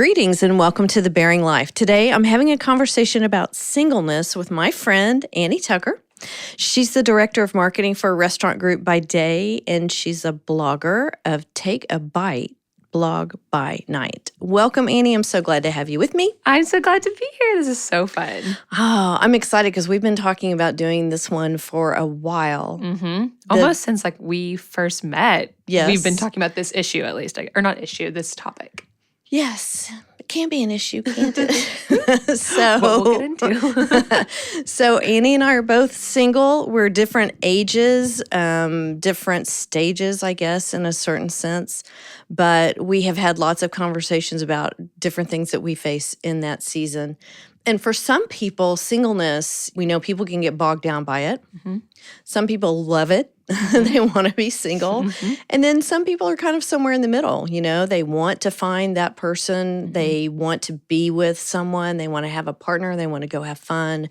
Greetings and welcome to The Bearing Life. Today I'm having a conversation about singleness with my friend, Annie Tucker. She's the director of marketing for a restaurant group by day, and she's a blogger of Take a Bite, blog by night. Welcome, Annie. I'm so glad to have you with me. I'm so glad to be here. This is so fun. Oh, I'm excited because we've been talking about doing this one for a while. Almost since we first met. Yes. We've been talking about this issue at least, or not issue, this topic. Yes, it can be an issue, can't it? So, what we'll get into. So Annie and I are both single. We're different ages, different stages, I guess, in a certain sense. But we have had lots of conversations about different things that we face in that season. And for some people, singleness, we know people can get bogged down by it. Mm-hmm. Some people love it. They want to be single. Mm-hmm. And then some people are kind of somewhere in the middle. You know, they want to find that person. Mm-hmm. They want to be with someone. They want to have a partner. They want to go have fun.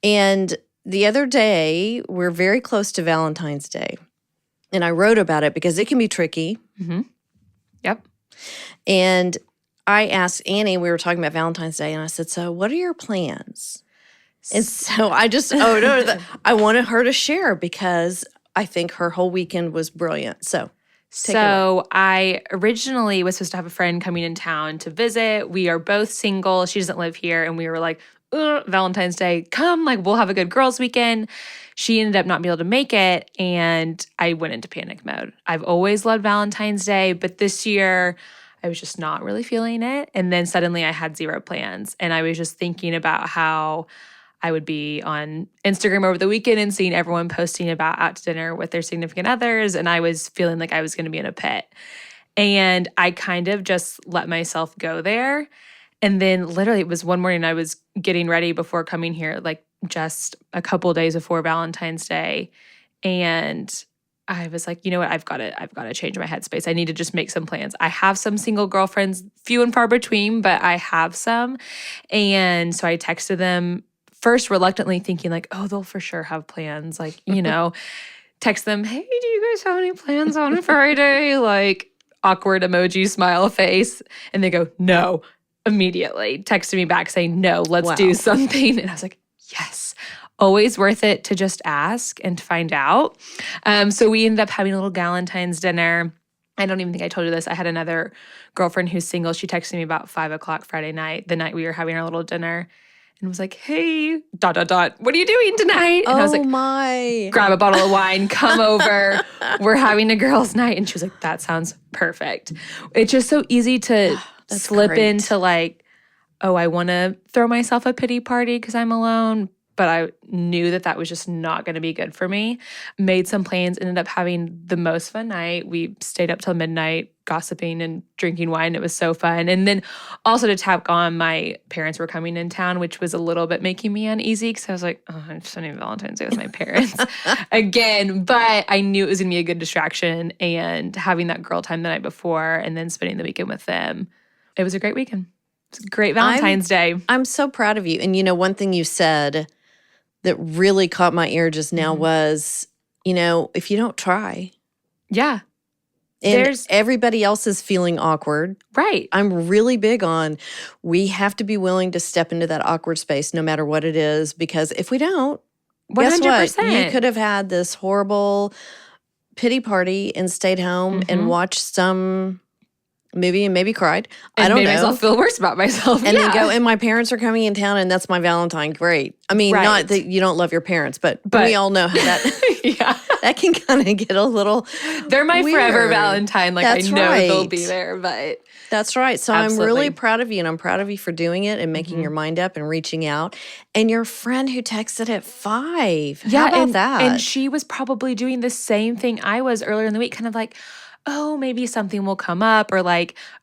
And the other day, we're very close to Valentine's Day. And I wrote about it because it can be tricky. Mm-hmm. Yep. And I asked Annie, we were talking about Valentine's Day, and I said, so what are your plans? And so I wanted her to share because I think her whole weekend was brilliant. So I originally was supposed to have a friend coming in town to visit. We are both single. She doesn't live here. And we were like, Valentine's Day, come, we'll have a good girls' weekend. She ended up not being able to make it, and I went into panic mode. I've always loved Valentine's Day, but this year I was just not really feeling it. And then suddenly I had zero plans. And I was just thinking about how I would be on Instagram over the weekend and seeing everyone posting about out to dinner with their significant others. And I was feeling like I was going to be in a pit. And I kind of just let myself go there. And then literally it was one morning I was getting ready before coming here, just a couple days before Valentine's Day. And I was like, you know what, I've got to change my headspace. I need to just make some plans. I have some single girlfriends, few and far between, but I have some. And so I texted them first reluctantly thinking they'll for sure have plans. Text them, hey, do you guys have any plans on Friday? Awkward emoji, smile face. And they go, no, immediately. Texted me back saying, no, let's do something. And I was like, yes. Always worth it to just ask and find out. So we ended up having a little Galentine's dinner. I don't even think I told you this. I had another girlfriend who's single. She texted me about 5 o'clock Friday night, the night we were having our little dinner, and was like, hey, ... what are you doing tonight? And I was like, my. Grab a bottle of wine, come over. We're having a girls' night. And she was like, that sounds perfect. It's just so easy to slip into I want to throw myself a pity party because I'm alone. But I knew that was just not going to be good for me. Made some plans, ended up having the most fun night. We stayed up till midnight gossiping and drinking wine. It was so fun. And then also to tack on, my parents were coming in town, which was a little bit making me uneasy because I was like, I'm spending Valentine's Day with my parents again. But I knew it was going to be a good distraction, and having that girl time the night before and then spending the weekend with them. It was a great weekend. It was a great Valentine's Day. I'm so proud of you. And one thing you said that really caught my ear just now was, if you don't try. Yeah. And everybody else is feeling awkward. Right. I'm really big on we have to be willing to step into that awkward space no matter what it is, because if we don't, 100%. Guess what? You could have had this horrible pity party and stayed home and watched some movie and maybe cried. And I don't know. Made myself feel worse about myself. And then go, and my parents are coming in town and that's my Valentine. Great. I mean, not that you don't love your parents, but we all know how that that can kind of get a little They're my weird. Forever Valentine. That's I know right. they'll be there, but that's right. So absolutely. I'm really proud of you, and I'm proud of you for doing it and making your mind up and reaching out. And your friend who texted at 5. How about that? And she was probably doing the same thing I was earlier in the week, kind of oh, maybe something will come up, or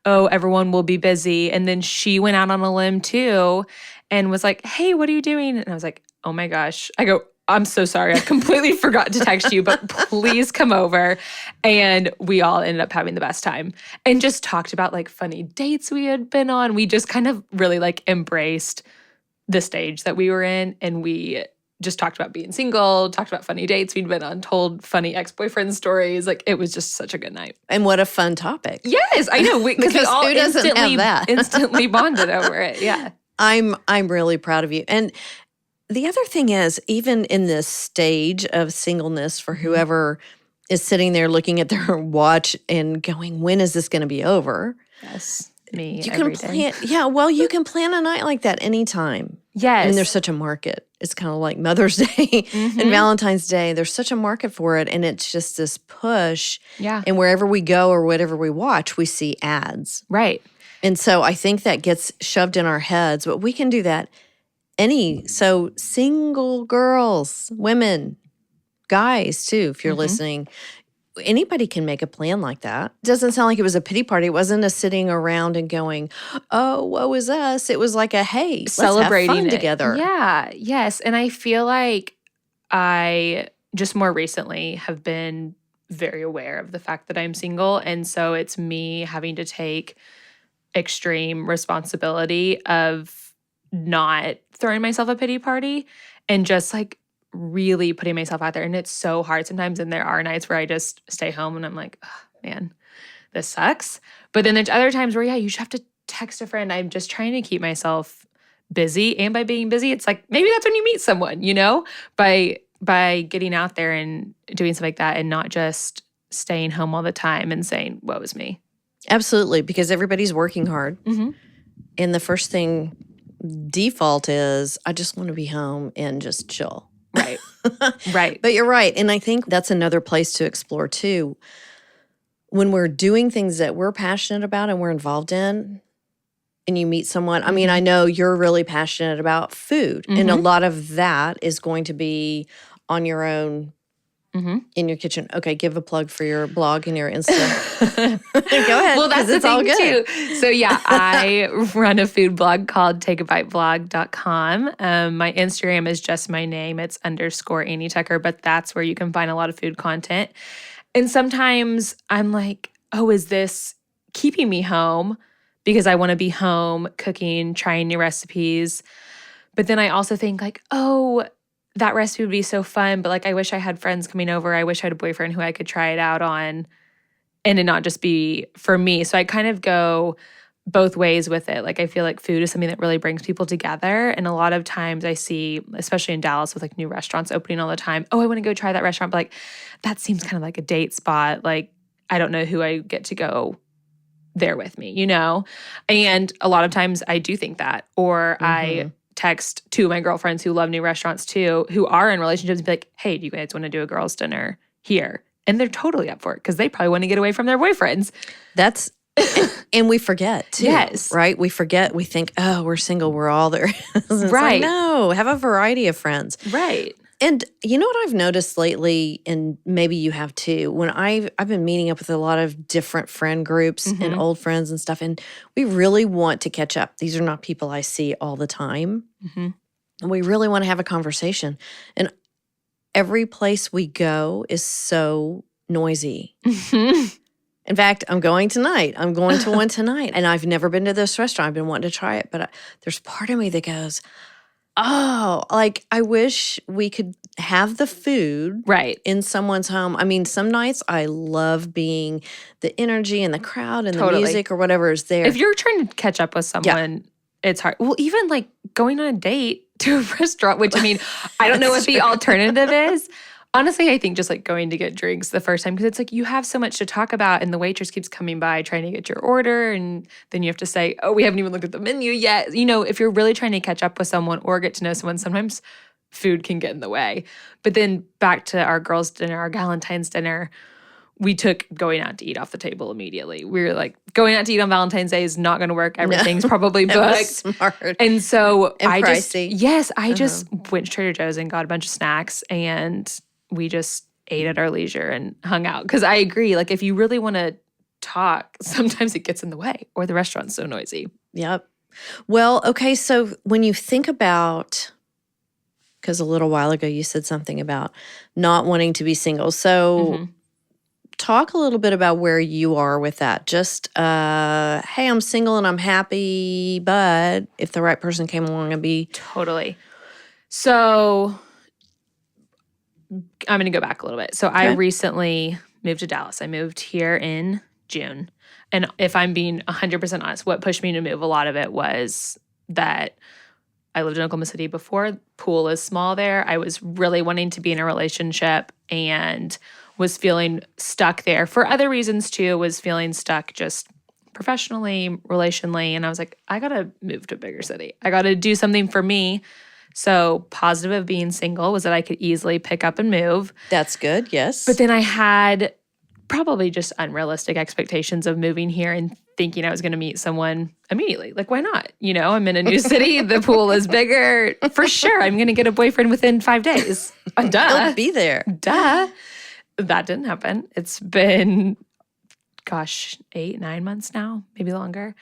oh, everyone will be busy. And then she went out on a limb too and was like, hey, what are you doing? And I was like, oh my gosh. I go, I'm so sorry. I completely forgot to text you, but please come over. And we all ended up having the best time and just talked about funny dates we had been on. We just kind of really embraced the stage that we were in, and we just talked about being single, talked about funny dates we'd been on, told funny ex-boyfriend stories. Like, it was just such a good night. And what a fun topic. Yes, I know. Because we all who doesn't have that? instantly bonded over it. Yeah. I'm really proud of you. And the other thing is, even in this stage of singleness, for whoever is sitting there looking at their watch and going, when is this going to be over? Yes. Me You every can day. plan, yeah, well, you can plan a night like that anytime. Yes. I mean, there's such a market. It's kind of like Mother's Day and Valentine's Day. There's such a market for it. And it's just this push. Yeah. And wherever we go or whatever we watch, we see ads. Right. And so I think that gets shoved in our heads, but we can do that so single girls, women, guys too, if you're listening, anybody can make a plan like that. It doesn't sound like it was a pity party. It wasn't a sitting around and going, oh, woe is us. It was like a, hey, Celebrating let's have fun it together. Yeah. Yes. And I feel like I just more recently have been very aware of the fact that I'm single. And so it's me having to take extreme responsibility of not throwing myself a pity party and just like really putting myself out there. And it's so hard sometimes. And there are nights where I just stay home and I'm like, oh, man, this sucks. But then there's other times where, yeah, you just have to text a friend. I'm just trying to keep myself busy. And by being busy, it's like maybe that's when you meet someone, by getting out there and doing stuff like that and not just staying home all the time and saying, woe is me. Absolutely, because everybody's working hard. And the first thing default is, I just want to be home and just chill. Right. Right. But you're right. And I think that's another place to explore too. When we're doing things that we're passionate about and we're involved in, and you meet someone, I mean, I know you're really passionate about food. And a lot of that is going to be on your own in your kitchen. Okay, give a plug for your blog and your Insta. Go ahead. Well, that's the it's all thing good. too. So yeah, I run a food blog called takeabiteblog.com. My Instagram is just my name. It's _ Annie Tucker, but that's where you can find a lot of food content. And sometimes I'm like, oh, is this keeping me home? Because I want to be home cooking, trying new recipes. But then I also think like, oh, that recipe would be so fun, but like I wish I had friends coming over. I wish I had a boyfriend who I could try it out on and it not just be for me. So I kind of go both ways with it. Like I feel like food is something that really brings people together. And a lot of times I see, especially in Dallas with like new restaurants opening all the time, oh, I want to go try that restaurant. But like that seems kind of like a date spot. Like I don't know who I get to go there with me, And a lot of times I do think that. Or I text two of my girlfriends who love new restaurants too, who are in relationships, and be like, hey, do you guys want to do a girls' dinner here? And they're totally up for it because they probably want to get away from their boyfriends. And we forget too. Yes. Right? We forget. We think, oh, we're single. We're all there. Right. Like, no, have a variety of friends. Right. And you know what I've noticed lately, and maybe you have too, when I've been meeting up with a lot of different friend groups and old friends and stuff, and we really want to catch up. These are not people I see all the time. And we really want to have a conversation. And every place we go is so noisy. In fact, I'm going tonight. I'm going to one tonight. And I've never been to this restaurant. I've been wanting to try it. But there's part of me that goes, oh, like I wish we could have the food in someone's home. I mean, some nights I love being the energy and the crowd and the music or whatever is there. If you're trying to catch up with someone, it's hard. Well, even like going on a date to a restaurant, which I mean, I don't know what the alternative is. Honestly, I think just like going to get drinks the first time, because it's like you have so much to talk about and the waitress keeps coming by trying to get your order. And then you have to say, oh, we haven't even looked at the menu yet. If you're really trying to catch up with someone or get to know someone, sometimes food can get in the way. But then back to our girls' dinner, our Valentine's dinner, we took going out to eat off the table immediately. We were like, going out to eat on Valentine's Day is not going to work. Everything's probably booked. Smart. And so and I pricey. just went to Trader Joe's and got a bunch of snacks and we just ate at our leisure and hung out. Because I agree, like if you really want to talk, sometimes it gets in the way or the restaurant's so noisy. Yep. Well, okay, so when you think about, because a little while ago you said something about not wanting to be single. So talk a little bit about where you are with that. Just, hey, I'm single and I'm happy, but if the right person came along, I'd be. Totally. So I'm going to go back a little bit. So I recently moved to Dallas. I moved here in June. And if I'm being 100% honest, what pushed me to move, a lot of it was that I lived in Oklahoma City before. Pool is small there. I was really wanting to be in a relationship and was feeling stuck there. For other reasons too, was feeling stuck just professionally, relationally. And I was like, I got to move to a bigger city. I got to do something for me. So positive of being single was that I could easily pick up and move. That's good, yes. But then I had probably just unrealistic expectations of moving here and thinking I was going to meet someone immediately. Like, why not? You know, I'm in a new city. The pool is bigger. For sure, I'm going to get a boyfriend within 5 days. Duh. He'll be there. Duh. That didn't happen. It's been, 8-9 months now, maybe longer.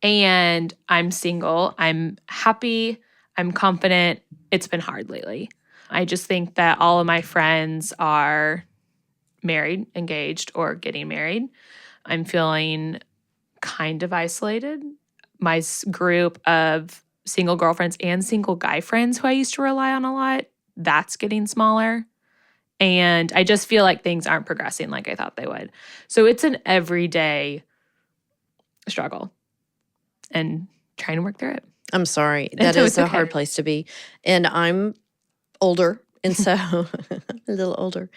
And I'm single. I'm happy. I'm confident. It's been hard lately. I just think that all of my friends are married, engaged, or getting married. I'm feeling kind of isolated. My group of single girlfriends and single guy friends who I used to rely on a lot, that's getting smaller. And I just feel like things aren't progressing like I thought they would. So it's an everyday struggle and trying to work through it. I'm sorry. That is a hard place to be. And I'm older, and so a little older.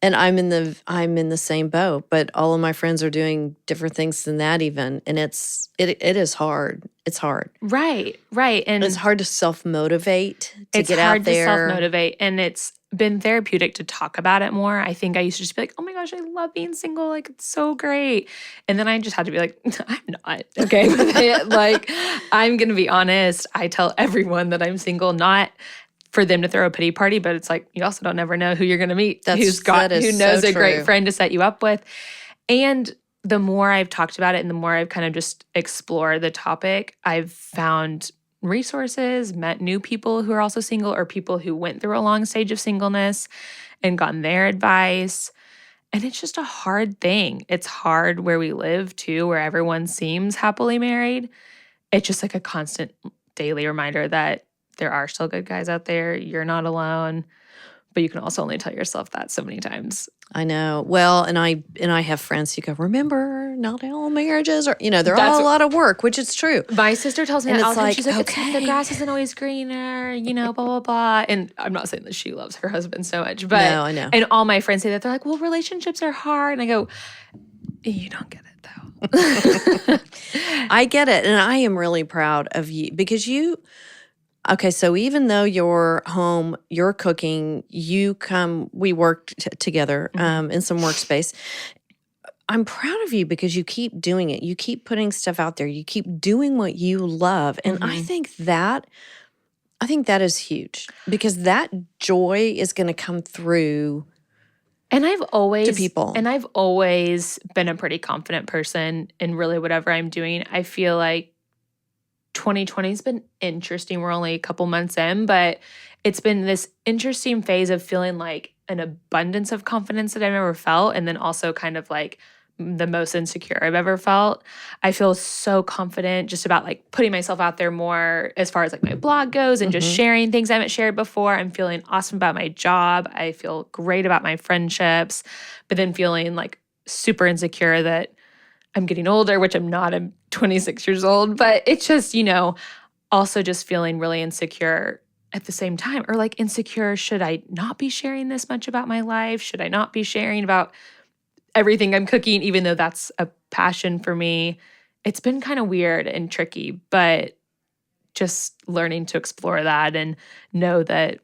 And I'm in the same boat, but all of my friends are doing different things than that even. And it is hard. It's hard. Right. And it's hard to self-motivate to get out there. It's hard to self-motivate. And it's been therapeutic to talk about it more. I think I used to just be like, oh my gosh, I love being single. Like, it's so great. And then I just had to be like, I'm not okay with it. Like, I'm going to be honest. I tell everyone that I'm single, not for them to throw a pity party, but it's like, you also don't ever know who you're going to meet, who knows a great friend to set you up with. And the more I've talked about it and the more I've kind of just explored the topic, I've found resources, met new people who are also single or people who went through a long stage of singleness and gotten their advice. And it's just a hard thing. It's hard where we live too, where everyone seems happily married. It's just like a constant daily reminder that there are still good guys out there. You're not alone. But you can also only tell yourself that so many times. I know. Well, and I have friends who go, remember, not all marriages are, they're all a lot of work, which is true. My sister tells me that all the time. She's like, okay. The grass isn't always greener, blah, blah, blah. And I'm not saying that she loves her husband so much, but no, I know. And all my friends say that. They're like, well, relationships are hard. And I go, you don't get it though. I get it. And I am really proud of you because okay, so even though you're home, you're cooking, we work together in some workspace. I'm proud of you because you keep doing it. You keep putting stuff out there. You keep doing what you love. And I think that is huge because that joy is going to come through to people. And I've always been a pretty confident person in really whatever I'm doing. I feel like 2020 has been interesting. We're only a couple months in, but it's been this interesting phase of feeling like an abundance of confidence that I've ever felt. And then also kind of like the most insecure I've ever felt. I feel so confident just about like putting myself out there more as far as like my blog goes and just sharing things I haven't shared before. I'm feeling awesome about my job. I feel great about my friendships, but then feeling like super insecure that I'm getting older, which I'm not. I'm 26 years old, but it's just, also just feeling really insecure at the same time. Or like insecure, should I not be sharing this much about my life? Should I not be sharing about everything I'm cooking, even though that's a passion for me? It's been kind of weird and tricky, but just learning to explore that and know that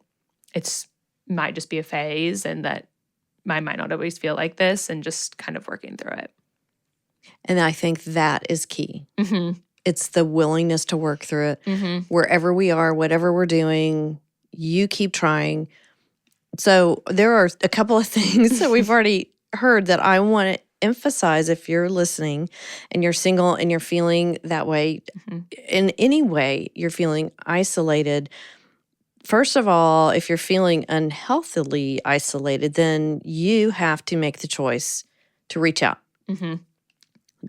it's might just be a phase and that I might not always feel like this and just kind of working through it. And I think that is key. It's the willingness to work through it. Wherever we are, whatever we're doing, you keep trying. So there are a couple of things that we've already heard that I want to emphasize if you're listening and you're single and you're feeling that way, in any way you're feeling isolated. First of all, if you're feeling unhealthily isolated, then you have to make the choice to reach out.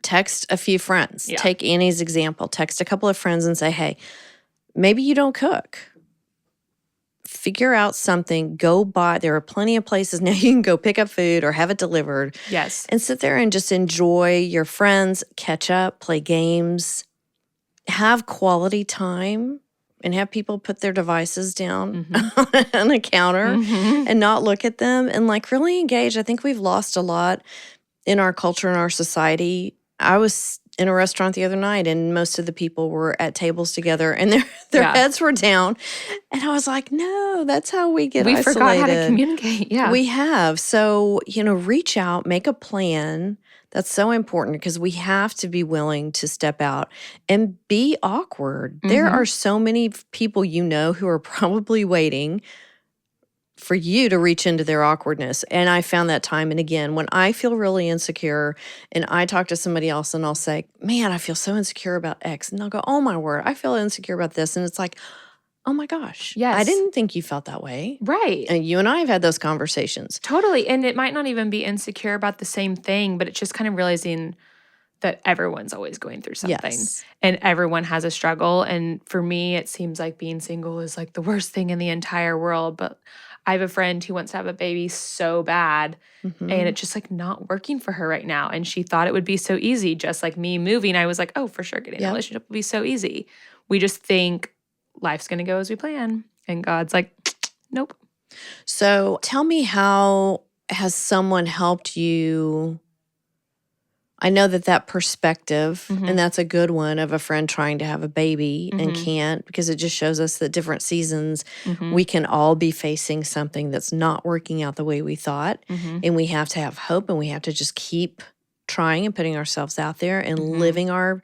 Text a few friends. Yeah. Take Annie's example. Text a couple of friends and say, hey, maybe you don't cook. figure out something, go buy. There are plenty of places now you can go pick up food or have it delivered Yes. and sit there and just enjoy your friends, catch up, play games, have quality time, and have people put their devices down on a counter and not look at them and like really engage. I think we've lost a lot in our culture and our society. I was in a restaurant the other night and most of the people were at tables together and their Yeah. heads were down. And I was like, no, that's how we get We isolated. forgot how to communicate. Yeah. We have. So, reach out, make a plan. That's so important because we have to be willing to step out and be awkward. There are so many people who are probably waiting for you to reach into their awkwardness. And I found that time and again, when I feel really insecure and I talk to somebody else and I'll say, man, I feel so insecure about X. And they'll go, oh my word, I feel insecure about this. And it's like, oh my gosh, Yes. I didn't think you felt that way. Right. And you and I have had those conversations. Totally. And it might not even be insecure about the same thing, but it's just kind of realizing that everyone's always going through something Yes. and everyone has a struggle. And for me, it seems like being single is like the worst thing in the entire world. But I have a friend who wants to have a baby so bad and it's just like not working for her right now. And she thought it would be so easy, just like me moving. I was like, oh, for sure, getting a relationship will be so easy. We just think life's going to go as we plan. And God's like, nope. So tell me, how has someone helped you? I know that perspective, and that's a good one, of a friend trying to have a baby and can't, because it just shows us that different seasons we can all be facing something that's not working out the way we thought. And we have to have hope, and we have to just keep trying and putting ourselves out there and living our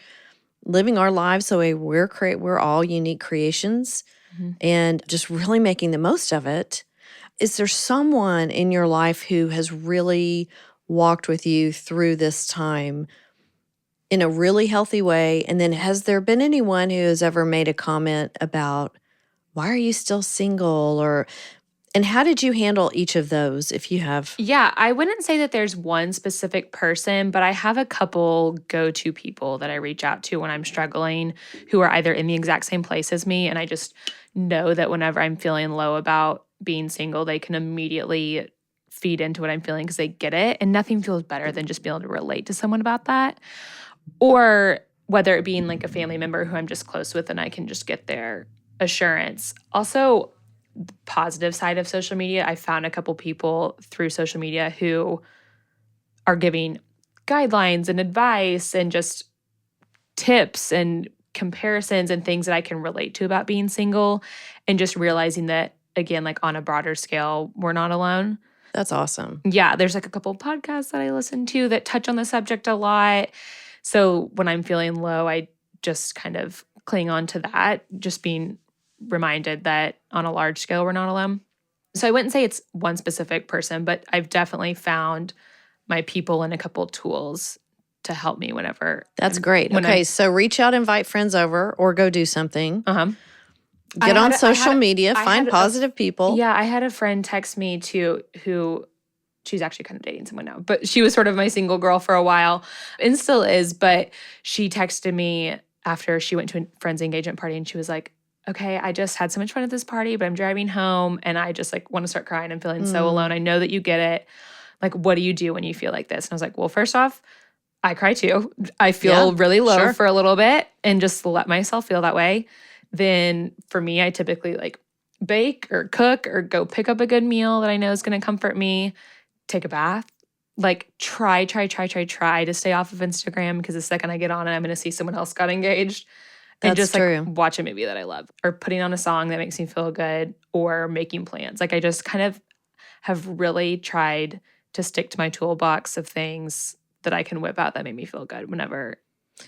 lives the way we're all unique creations and just really making the most of it. Is there someone in your life who has really walked with you through this time in a really healthy way? And then has there been anyone who has ever made a comment about, why are you still single? And how did you handle each of those, if you have? Yeah, I wouldn't say that there's one specific person, but I have a couple go-to people that I reach out to when I'm struggling who are either in the exact same place as me. And I just know that whenever I'm feeling low about being single, they can immediately feed into what I'm feeling because they get it. And nothing feels better than just being able to relate to someone about that. Or whether it being like a family member who I'm just close with and I can just get their assurance. Also, the positive side of social media, I found a couple people through social media who are giving guidelines and advice and just tips and comparisons and things that I can relate to about being single, and just realizing that, again, like on a broader scale, we're not alone. That's awesome. Yeah, there's like a couple podcasts that I listen to that touch on the subject a lot. So when I'm feeling low, I just kind of cling on to that, just being reminded that on a large scale, we're not alone. So I wouldn't say it's one specific person, but I've definitely found my people and a couple tools to help me whenever. That's great. Okay, so reach out, invite friends over, or go do something. Get on social media, find positive people. Yeah, I had a friend text me too who, she's actually kind of dating someone now, but she was sort of my single girl for a while and still is. But she texted me after she went to a friend's engagement party and she was like, okay, I just had so much fun at this party, but I'm driving home and I just like want to start crying. I'm feeling so alone. I know that you get it. Like, what do you do when you feel like this? And I was like, well, first off, I cry too. I feel really low for a little bit and just let myself feel that way. Then for me, I typically like bake or cook or go pick up a good meal that I know is going to comfort me, take a bath, like try to stay off of Instagram, because the second I get on it, I'm going to see someone else got engaged. And That's just true. like watch a movie that I love, or putting on a song that makes me feel good, or making plans. Like I just kind of have really tried to stick to my toolbox of things that I can whip out that make me feel good whenever.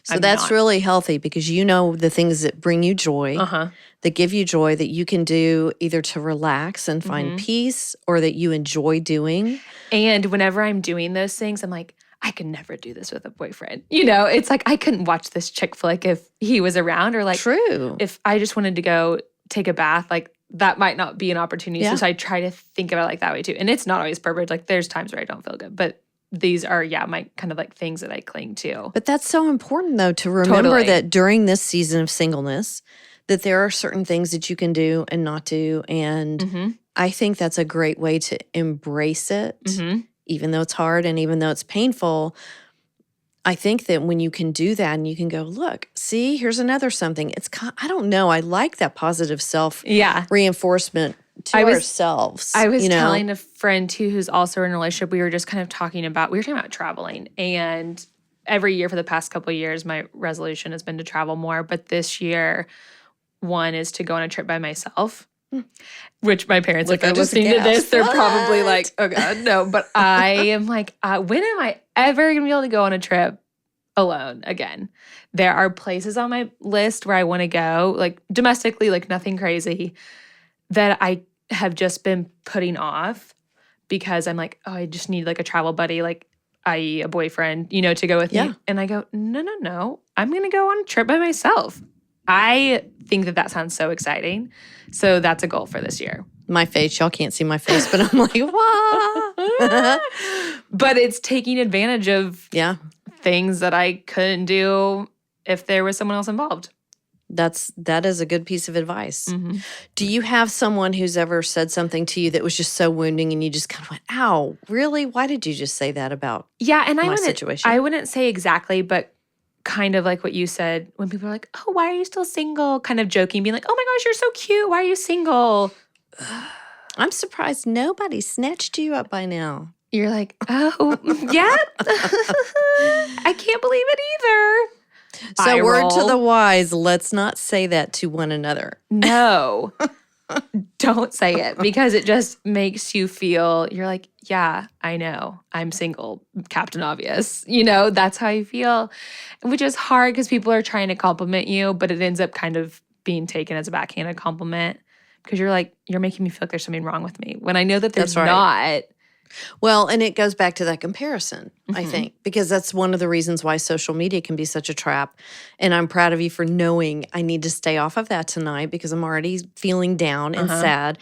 So that's really healthy, because you know the things that bring you joy, that give you joy, that you can do either to relax and find peace, or that you enjoy doing. And whenever I'm doing those things, I'm like, I could never do this with a boyfriend. You know, it's like I couldn't watch this chick flick if he was around, or like if I just wanted to go take a bath, like that might not be an opportunity. So I try to think about it like that way too. And it's not always perfect. Like there's times where I don't feel good, but these are, my kind of like things that I cling to. But that's so important though, to remember that during this season of singleness, that there are certain things that you can do and not do. And I think that's a great way to embrace it, even though it's hard and even though it's painful. I think that when you can do that and you can go, look, see, here's another something. I don't know. I like that positive self reinforcement to ourselves. I was telling a friend too, who's also in a relationship. We were just kind of talking about traveling, and every year for the past couple of years, my resolution has been to travel more. But this year, one is to go on a trip by myself. Which my parents, if they're listening to this, they're probably like, oh God, no. But I am like, when am I ever going to be able to go on a trip alone again? There are places on my list where I want to go, like domestically, like nothing crazy, that I have just been putting off because I'm like, oh, I just need like a travel buddy, like i.e. a boyfriend, to go with me. And I go, no, I'm going to go on a trip by myself. I think that sounds so exciting. So that's a goal for this year. My face, y'all can't see my face, but I'm like, wow. But it's taking advantage of things that I couldn't do if there was someone else involved. That is a good piece of advice. Do you have someone who's ever said something to you that was just so wounding and you just kind of went, ow, really? Why did you just say that about my situation? I wouldn't say exactly, but kind of like what you said when people are like, oh, why are you still single? Kind of joking, being like, oh my gosh, you're so cute. Why are you single? I'm surprised nobody snatched you up by now. You're like, oh, yeah. I can't believe it either. So word to the wise, let's not say that to one another. No. Don't say it because it just makes you feel, you're like, yeah, I know. I'm single, Captain Obvious. That's how you feel, which is hard because people are trying to compliment you, but it ends up kind of being taken as a backhanded compliment because you're like, you're making me feel like there's something wrong with me when I know that there's not. Well, and it goes back to that comparison, I think, because that's one of the reasons why social media can be such a trap. And I'm proud of you for knowing I need to stay off of that tonight because I'm already feeling down and sad.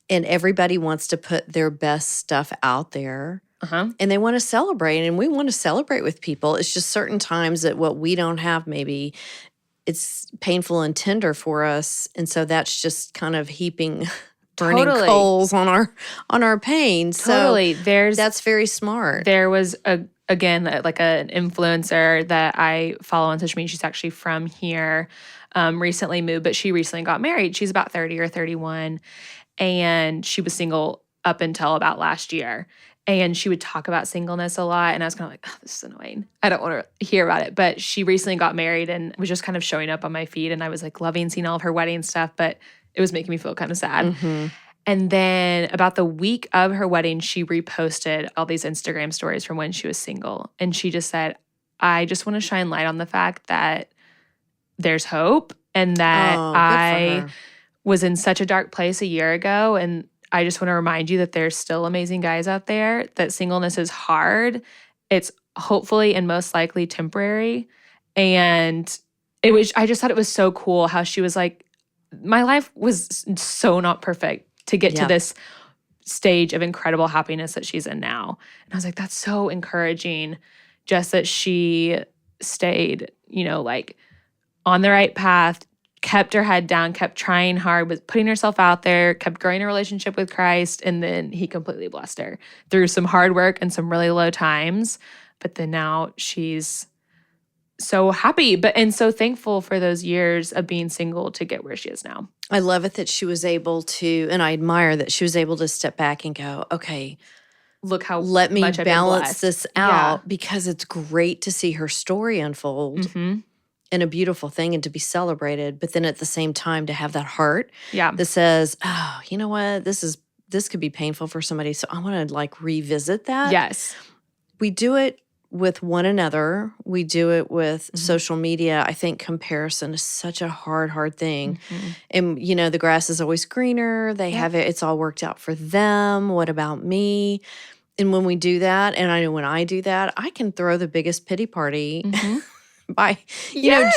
And everybody wants to put their best stuff out there. And they want to celebrate. And we want to celebrate with people. It's just certain times that what we don't have, maybe it's painful and tender for us. And so that's just kind of heaping burning coals on our pain. Totally. So that's very smart. There was again like an influencer that I follow on social media. She's actually from here, recently moved, but she recently got married. She's about 30 or 31, and she was single up until about last year. And she would talk about singleness a lot. And I was kind of like, oh, this is annoying. I don't want to hear about it. But she recently got married and was just kind of showing up on my feed. And I was like loving seeing all of her wedding stuff, but it was making me feel kind of sad. And then about the week of her wedding, she reposted all these Instagram stories from when she was single. And she just said, I just want to shine light on the fact that there's hope and that I was in such a dark place a year ago. And I just want to remind you that there's still amazing guys out there, that singleness is hard. It's hopefully and most likely temporary. And I just thought it was so cool how she was like, my life was so not perfect to get to this stage of incredible happiness that she's in now. And I was like, that's so encouraging, just that she stayed, like on the right path, kept her head down, kept trying hard, was putting herself out there, kept growing a relationship with Christ, and then he completely blessed her through some hard work and some really low times. But then now she's so happy and so thankful for those years of being single to get where she is now. I love it that she was able to, and I admire that she was able to step back and go, okay, look how let me balance this out, because it's great to see her story unfold and a beautiful thing and to be celebrated. But then at the same time to have that heart that says, oh, you know what, this could be painful for somebody. So I want to like revisit that. Yes. We do it with one another. We do it with social media. I think comparison is such a hard thing. And, the grass is always greener. They have it. It's all worked out for them. What about me? And when we do that, and I know when I do that, I can throw the biggest pity party by,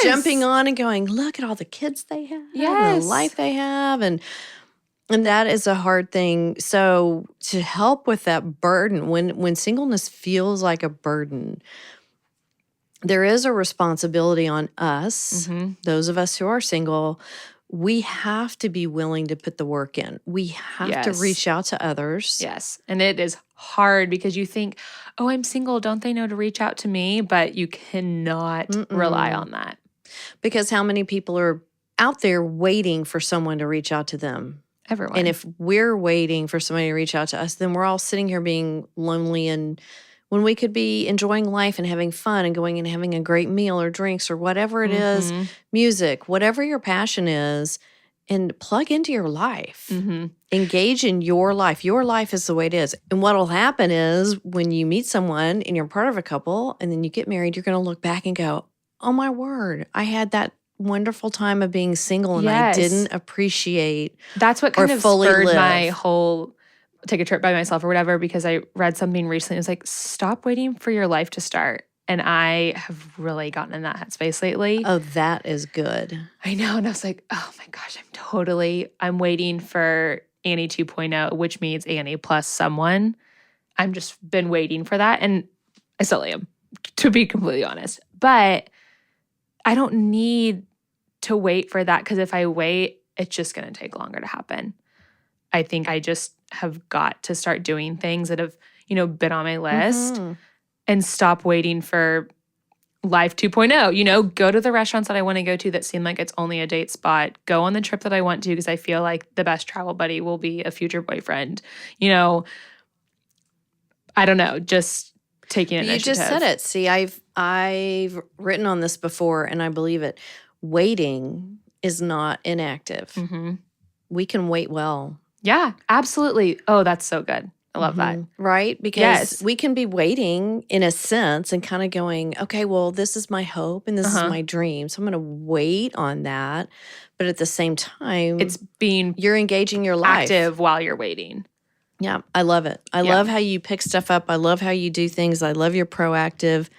jumping on and going, look at all the kids they have and the life they have. And that is a hard thing. So to help with that burden, when singleness feels like a burden, there is a responsibility on us, those of us who are single. we have to be willing to put the work in. We have to Yes. reach out to others. Yes. And it is hard because you think, oh, I'm single. Don't they know to reach out to me? But you cannot rely on that. Because how many people are out there waiting for someone to reach out to them? Everyone. And if we're waiting for somebody to reach out to us, then we're all sitting here being lonely, and when we could be enjoying life and having fun and going and having a great meal or drinks or whatever it is, music, whatever your passion is, and plug into your life. Engage in your life. Your life is the way it is. And what will happen is when you meet someone and you're part of a couple and then you get married, you're going to look back and go, oh my word, I had that wonderful time of being single and I didn't appreciate that's what kind of fully spurred live. my whole take a trip by myself or whatever, because I read something recently. It was like, stop waiting for your life to start. And I have really gotten in that headspace lately. Oh, that is good. I know. And I was like, oh my gosh, I'm waiting for Annie 2.0, which means Annie plus someone. I'm just been waiting for that. And I still am, to be completely honest. But I don't need to wait for that, because if I wait, it's just going to take longer to happen. I think I just have got to start doing things that have, been on my list and stop waiting for life 2.0. Go to the restaurants that I want to go to that seem like it's only a date spot. Go on the trip that I want to because I feel like the best travel buddy will be a future boyfriend. I don't know, just taking initiative. You just said it. See, I've written on this before and I believe it. Waiting is not inactive. We can wait well. Yeah, absolutely. Oh, that's so good. I love that. Right? Because we can be waiting in a sense and kind of going, okay, well, this is my hope and this is my dream. So I'm going to wait on that. But at the same time, it's being you're engaging your life. Active while you're waiting. Yeah, I love it. I love how you pick stuff up. I love how you do things. I love your proactive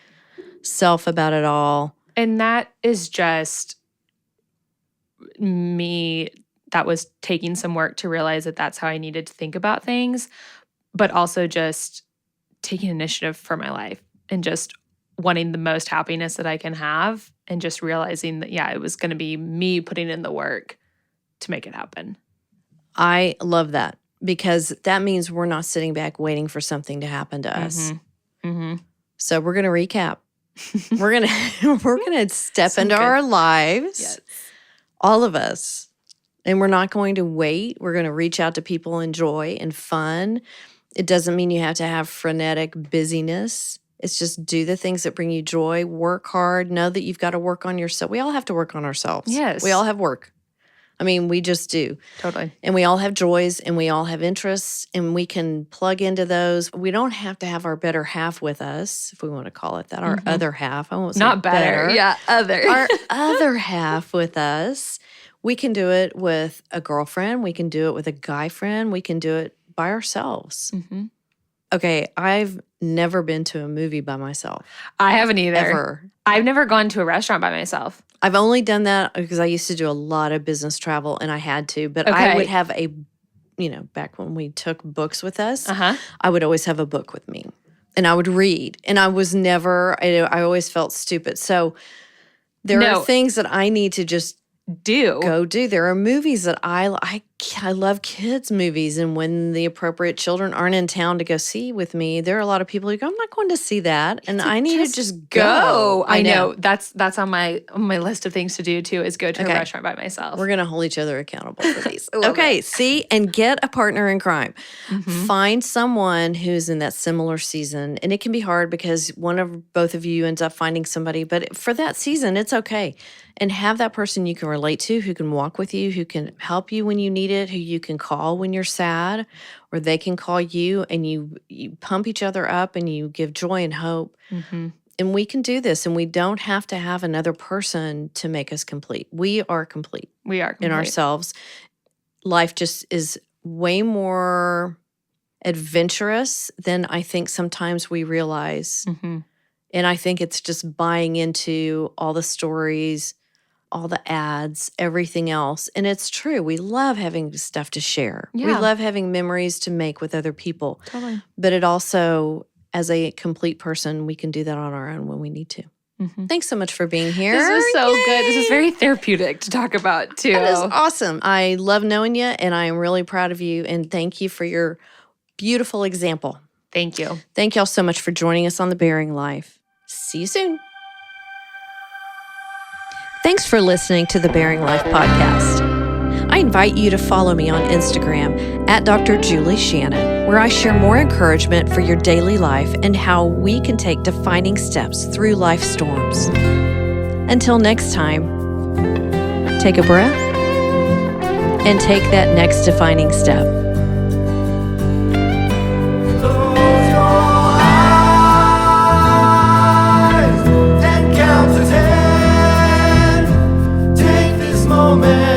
self about it all. And that is just me. That was taking some work to realize that that's how I needed to think about things, but also just taking initiative for my life and just wanting the most happiness that I can have, and just realizing that, it was going to be me putting in the work to make it happen. I love that, because that means we're not sitting back waiting for something to happen to us. So we're going to recap. we're going to step into our lives, all of us. And we're not going to wait. We're going to reach out to people in joy and fun. It doesn't mean you have to have frenetic busyness. It's just do the things that bring you joy. Work hard. Know that you've got to work on yourself. We all have to work on ourselves. Yes. We all have work. I mean, we just do. Totally. And we all have joys and we all have interests, and we can plug into those. We don't have to have our better half with us, if we want to call it that, our other half. I won't say not better. Yeah, other. Our other half with us. We can do it with a girlfriend. We can do it with a guy friend. We can do it by ourselves. Okay, I've never been to a movie by myself. I haven't either. Ever. I've never gone to a restaurant by myself. I've only done that because I used to do a lot of business travel and I had to. But I would have back when we took books with us, I would always have a book with me. And I would read. And I was never, I always felt stupid. So there are things that I need to just go do. There are movies that I love kids movies, and when the appropriate children aren't in town to go see with me, there are a lot of people who go, I'm not going to see that, and I need to just go. I know. That's on my list of things to do too, is go to a restaurant by myself. We're going to hold each other accountable for these. Okay, see, and get a partner in crime. Find someone who's in that similar season, and it can be hard because both of you ends up finding somebody, but for that season, it's okay. And have that person you can relate to, who can walk with you, who can help you when you need it, who you can call when you're sad, or they can call you, and you pump each other up and you give joy and hope. And we can do this, and we don't have to have another person to make us complete. We are complete. We are complete. In ourselves. Life just is way more adventurous than I think sometimes we realize. And I think it's just buying into all the stories, all the ads, everything else. And it's true. We love having stuff to share. Yeah. We love having memories to make with other people. Totally. But it also, as a complete person, we can do that on our own when we need to. Thanks so much for being here. This was so Yay! good. This is very therapeutic to talk about, too. That is awesome. I love knowing you, and I am really proud of you. And thank you for your beautiful example. Thank you. Thank y'all so much for joining us on The Bearing Life. See you soon. Thanks for listening to the Bearing Life podcast. I invite you to follow me on Instagram at Dr. Julie Shannon, where I share more encouragement for your daily life and how we can take defining steps through life storms. Until next time, take a breath and take that next defining step. Close your eyes and count to 10. Take this moment.